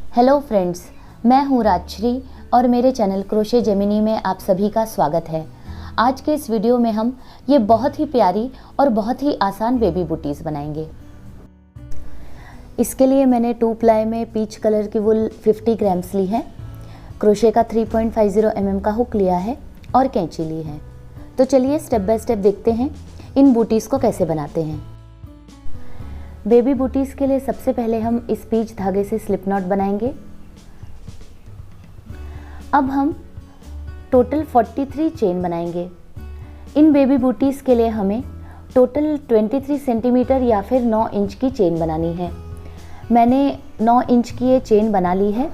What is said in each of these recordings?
Hello friends, मैं हूँ राजश्री और मेरे चैनल क्रोशे जेमिनी में आप सभी का स्वागत है। आज के इस वीडियो में हम ये बहुत ही प्यारी और बहुत ही आसान बेबी बूटीज़ बनाएंगे। इसके लिए मैंने 2 प्लाई में पीच कलर की वुल 50 ग्राम्स ली है, क्रोशे का 3.50 mm का हुक लिया है और कैंची ली है। तो चलिए स्टेप बाय स्टेप देखते हैं इन बूटीज़ को कैसे बनाते हैं। बेबी बूटीज़ के लिए सबसे पहले हम इस पीच धागे से स्लिप नॉट बनाएंगे। अब हम टोटल 43 चेन बनाएंगे। इन बेबी बूटीज़ के लिए हमें टोटल 23 सेंटीमीटर या फिर 9 इंच की चेन बनानी है। मैंने 9 इंच की ये चेन बना ली है।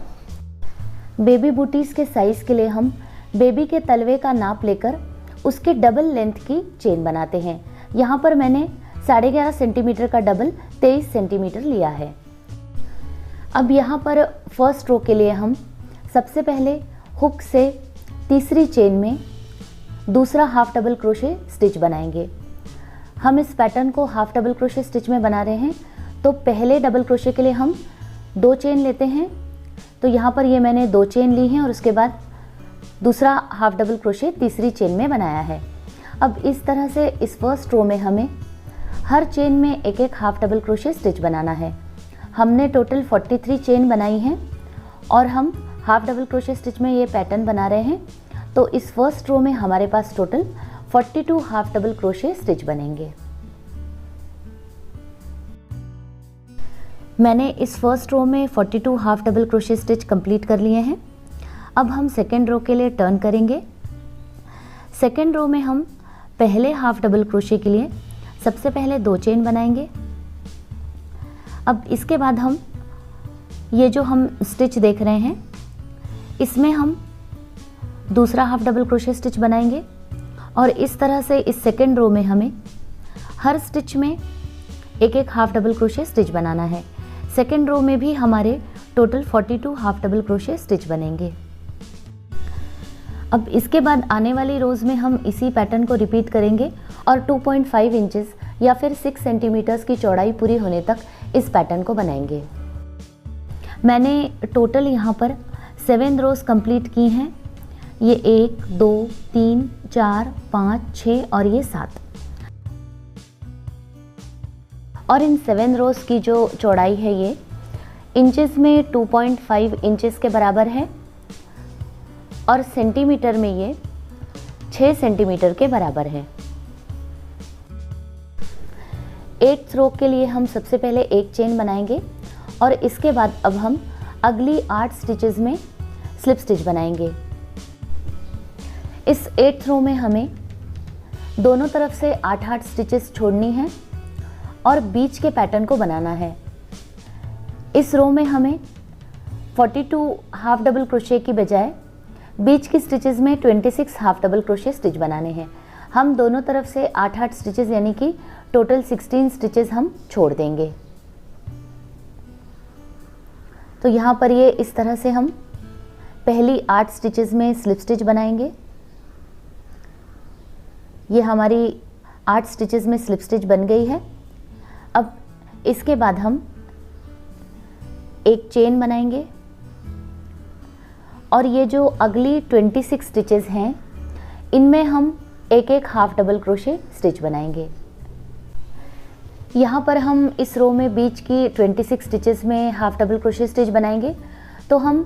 बेबी बूटीज़ के साइज़ के लिए हम बेबी के तलवे का नाप लेकर उसके डबल लेंथ की चेन बनाते हैं। यहाँ पर मैंने 11.5 सेंटीमीटर का डबल 23 सेंटीमीटर लिया है। अब यहाँ पर फर्स्ट रो के लिए हम सबसे पहले हुक से तीसरी चेन में दूसरा हाफ डबल क्रोशे स्टिच बनाएंगे। हम इस पैटर्न को हाफ डबल क्रोशे स्टिच में बना रहे हैं, तो पहले डबल क्रोशे के लिए हम 2 चेन लेते हैं। तो यहाँ पर ये मैंने 2 चेन ली हैं और उसके बाद दूसरा हाफ डबल क्रोशे तीसरी चेन में बनाया है। अब इस तरह से इस फर्स्ट रो में हमें हर चेन में एक एक हाफ डबल क्रोशे स्टिच बनाना है। हमने टोटल 43 चेन बनाई हैं और हम हाफ डबल क्रोशे स्टिच में ये पैटर्न बना रहे हैं। तो इस फर्स्ट रो में हमारे पास total 42 half double crochet stitch बनेंगे। मैंने इस फर्स्ट रो में 42 half double crochet stitch complete कर लिए हैं। अब हम सेकेंड रो के लिए टर्न करेंगे। सेकेंड रो में हम पहले हाफ डबल क्रोशे के लिए सबसे पहले 2 चेन बनाएंगे। अब इसके बाद हम ये जो हम स्टिच देख रहे हैं इसमें हम दूसरा हाफ डबल क्रोशे स्टिच बनाएंगे और इस तरह से इस सेकेंड रो में हमें हर स्टिच में एक एक हाफ डबल क्रोशे स्टिच बनाना है। सेकेंड रो में भी हमारे total 42 half double crochet stitch बनेंगे। अब इसके बाद आने वाली रोज़ में हम इसी पैटर्न को रिपीट करेंगे और 2.5 इंचेस या फिर 6 सेंटीमीटर्स की चौड़ाई पूरी होने तक इस पैटर्न को बनाएंगे। मैंने टोटल यहाँ पर 7 रोज़ कंप्लीट की हैं। ये 1, 2, 3, 4, 5, 6 और ये 7। और इन 7 रोज़ की जो चौड़ाई है ये इंचेस में 2.5 इंचेस के बराबर है और सेंटीमीटर में ये 6 सेंटीमीटर के बराबर है। 8th रो के लिए हम सबसे पहले एक चेन बनाएंगे और इसके बाद अब हम अगली 8 स्टिचेस में स्लिप स्टिच बनाएंगे। इस 8th रो में हमें दोनों तरफ से 8-8 स्टिचेस छोड़नी है और बीच के पैटर्न को बनाना है। इस रो में हमें 42 हाफ डबल क्रोशे की बजाय बीच की स्टिचेस में 26 हाफ डबल क्रोशे स्टिच बनाने हैं। हम दोनों तरफ से 8-8 स्टिचेस यानी कि टोटल 16 स्टिचेस हम छोड़ देंगे। तो यहाँ पर ये इस तरह से हम पहली 8 स्टिचेस में स्लिप स्टिच बनाएंगे। ये हमारी 8 स्टिचेस में स्लिप स्टिच बन गई है। अब इसके बाद हम एक चेन बनाएंगे और ये जो अगली 26 स्टिचेस हैं इनमें हम एक एक हाफ डबल क्रोशे स्टिच बनाएंगे। यहाँ पर हम इस रो में बीच की 26 स्टिचेस में हाफ डबल क्रोशे स्टिच बनाएंगे। तो हम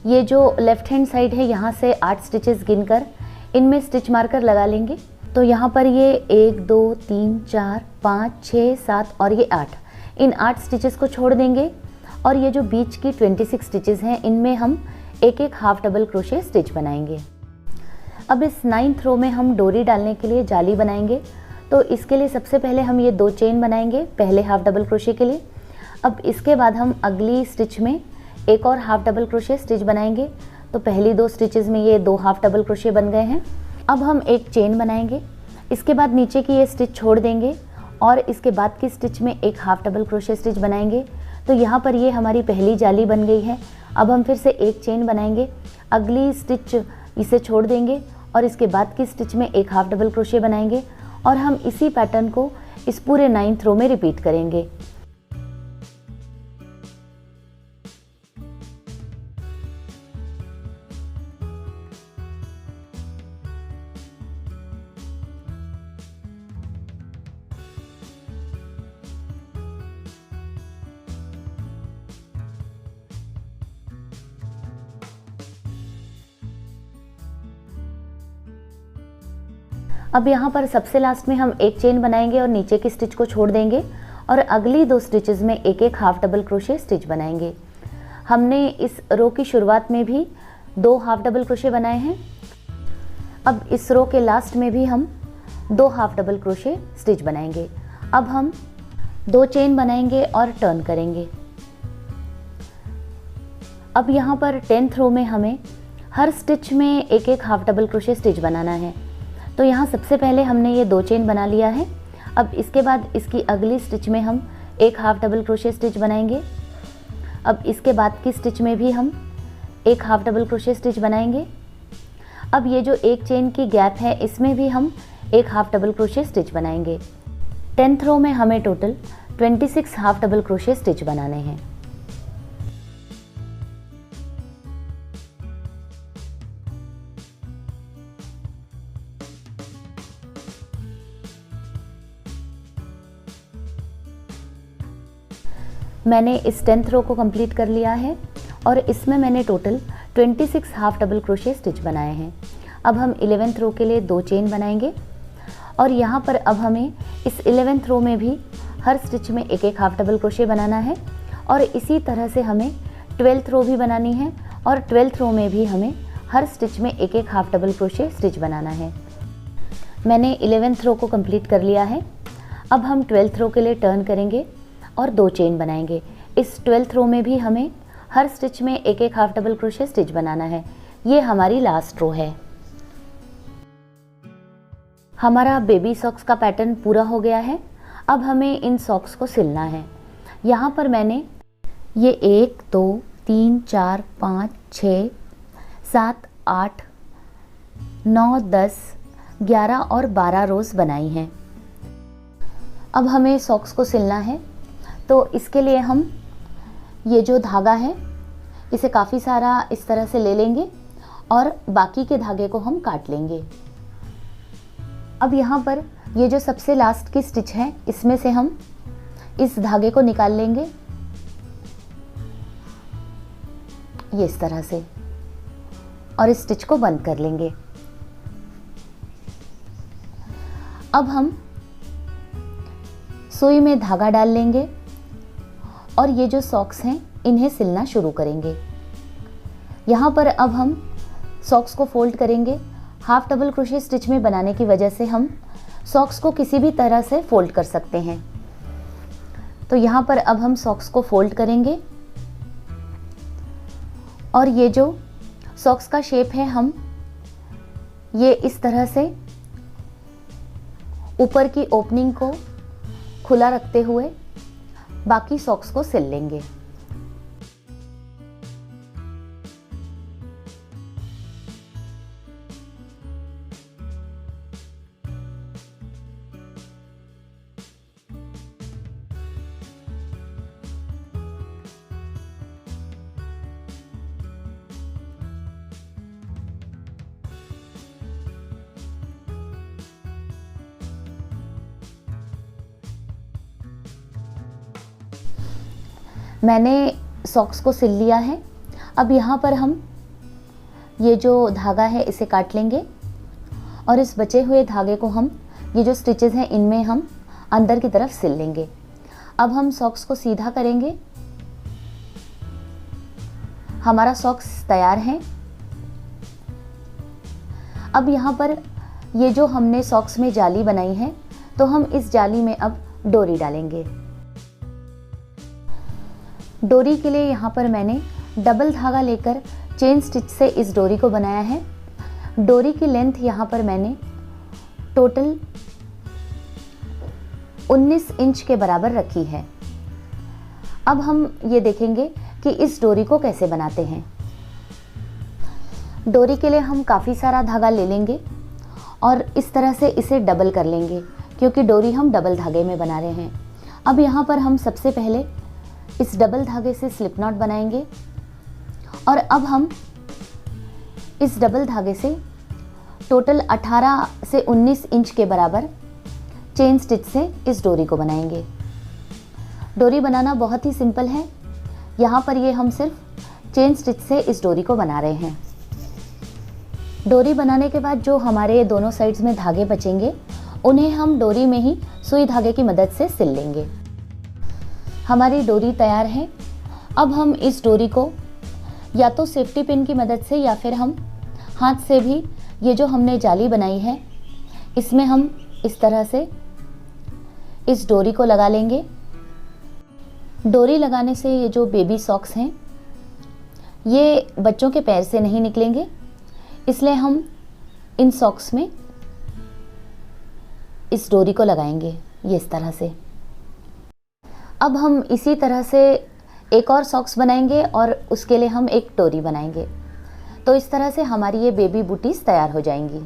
ये जो लेफ्ट हैंड साइड है यहाँ से 8 स्टिचेस गिनकर इनमें स्टिच मार्कर लगा लेंगे। तो यहाँ पर ये 1, 2, 3, 4, 5, 6, 7 और ये 8, इन 8 स्टिचेस को छोड़ देंगे और ये जो बीच की 26 स्टिचेस हैं इनमें हम एक एक हाफ डबल क्रोशे स्टिच बनाएंगे। अब इस 9th रो में हम डोरी डालने के लिए जाली बनाएंगे। तो इसके लिए सबसे पहले हम ये 2 चेन बनाएंगे पहले हाफ डबल क्रोशे के लिए। अब इसके बाद हम अगली स्टिच में एक और हाफ डबल क्रोशे स्टिच बनाएंगे। तो पहली 2 स्टिचेस में ये 2 हाफ डबल क्रोशे बन गए हैं। अब हम एक चेन बनाएंगे, इसके बाद नीचे की ये स्टिच छोड़ देंगे और इसके बाद की स्टिच में एक हाफ डबल क्रोशे स्टिच बनाएंगे। तो यहाँ पर ये हमारी पहली जाली बन गई है। अब हम फिर से एक चेन बनाएंगे, अगली स्टिच इसे छोड़ देंगे और इसके बाद की स्टिच में एक हाफ डबल क्रोशे बनाएंगे और हम इसी पैटर्न को इस पूरे 9th रो में रिपीट करेंगे। अब यहाँ पर सबसे लास्ट में हम एक चेन बनाएंगे और नीचे की स्टिच को छोड़ देंगे और अगली 2 स्टिचेस में एक एक हाफ डबल क्रोशे स्टिच बनाएंगे। हमने इस रो की शुरुआत में भी 2 हाफ डबल क्रोशे बनाए हैं। अब इस रो के लास्ट में भी हम 2 हाफ डबल क्रोशे स्टिच बनाएंगे। अब हम 2 चेन बनाएंगे और टर्न करेंगे। अब यहाँ पर 10th रो में हमें हर स्टिच में एक एक हाफ डबल क्रोशे स्टिच बनाना है। तो यहाँ सबसे पहले हमने ये 2 चेन बना लिया है। अब इसके बाद इसकी अगली स्टिच में हम एक हाफ डबल क्रोशे स्टिच बनाएंगे। अब इसके बाद की स्टिच में भी हम एक हाफ डबल क्रोशे स्टिच बनाएंगे। अब ये जो एक चेन की गैप है इसमें भी हम एक हाफ डबल क्रोशे स्टिच बनाएंगे। 10th रो में हमें total 26 half double crochet stitch बनाने हैं। मैंने इस 10th रो को कंप्लीट कर लिया है और इसमें मैंने total 26 half double crochet stitch बनाए हैं। अब हम 11th रो के लिए 2 चेन बनाएंगे और यहाँ पर अब हमें इस 11th रो में भी हर स्टिच में एक एक हाफ डबल क्रोशे बनाना है और इसी तरह से हमें 12th रो भी बनानी है और 12th रो में भी हमें हर स्टिच में एक एक हाफ डबल क्रोशे स्टिच बनाना है। मैंने 11th रो को कंप्लीट कर लिया है। अब हम 12th रो के लिए टर्न करेंगे और 2 चेन बनाएंगे। इस 12th रो में भी हमें हर स्टिच में एक एक हाफ डबल क्रोशे स्टिच बनाना है। ये हमारी लास्ट रो है। हमारा बेबी सॉक्स का पैटर्न पूरा हो गया है। अब हमें इन सॉक्स को सिलना है। यहाँ पर मैंने ये 1 2 3 4 5 6 7 8 9 10 11 और 12 रोज़ बनाई हैं। अब हमें सॉक्स को सिलना है तो इसके लिए हम ये जो धागा है इसे काफ़ी सारा इस तरह से ले लेंगे और बाकी के धागे को हम काट लेंगे। अब यहाँ पर ये जो सबसे लास्ट की स्टिच है इसमें से हम इस धागे को निकाल लेंगे ये इस तरह से और इस स्टिच को बंद कर लेंगे। अब हम सुई में धागा डाल लेंगे और ये जो सॉक्स हैं इन्हें सिलना शुरू करेंगे। यहाँ पर अब हम सॉक्स को फोल्ड करेंगे। हाफ डबल क्रोशे स्टिच में बनाने की वजह से हम सॉक्स को किसी भी तरह से फोल्ड कर सकते हैं। तो यहाँ पर अब हम सॉक्स को फोल्ड करेंगे और ये जो सॉक्स का शेप है हम ये इस तरह से ऊपर की ओपनिंग को खुला रखते हुए बाकी सॉक्स को सिल लेंगे। मैंने सॉक्स को सिल लिया है। अब यहाँ पर हम ये जो धागा है इसे काट लेंगे और इस बचे हुए धागे को हम ये जो स्टिचेस हैं इनमें हम अंदर की तरफ सिल लेंगे। अब हम सॉक्स को सीधा करेंगे। हमारा सॉक्स तैयार है। अब यहाँ पर ये जो हमने सॉक्स में जाली बनाई है तो हम इस जाली में अब डोरी डालेंगे। डोरी के लिए यहाँ पर मैंने डबल धागा लेकर चेन स्टिच से इस डोरी को बनाया है। डोरी की लेंथ यहाँ पर मैंने टोटल 19 इंच के बराबर रखी है। अब हम ये देखेंगे कि इस डोरी को कैसे बनाते हैं। डोरी के लिए हम काफ़ी सारा धागा ले लेंगे और इस तरह से इसे डबल कर लेंगे क्योंकि डोरी हम डबल धागे में बना रहे हैं। अब यहाँ पर हम सबसे पहले इस डबल धागे से स्लिप नॉट बनाएंगे और अब हम इस डबल धागे से टोटल 18 से 19 इंच के बराबर चेन स्टिच से इस डोरी को बनाएंगे। डोरी बनाना बहुत ही सिंपल है। यहाँ पर ये हम सिर्फ चेन स्टिच से इस डोरी को बना रहे हैं। डोरी बनाने के बाद जो हमारे दोनों साइड्स में धागे बचेंगे उन्हें हम डोरी में ही सुई धागे की मदद से सिल लेंगे। हमारी डोरी तैयार है। अब हम इस डोरी को या तो सेफ्टी पिन की मदद से या फिर हम हाथ से भी ये जो हमने जाली बनाई है इसमें हम इस तरह से इस डोरी को लगा लेंगे। डोरी लगाने से ये जो बेबी सॉक्स हैं ये बच्चों के पैर से नहीं निकलेंगे, इसलिए हम इन सॉक्स में इस डोरी को लगाएंगे ये इस तरह से। अब हम इसी तरह से एक और सॉक्स बनाएंगे और उसके लिए हम एक डोरी बनाएंगे। तो इस तरह से हमारी ये बेबी बूटीज तैयार हो जाएंगी।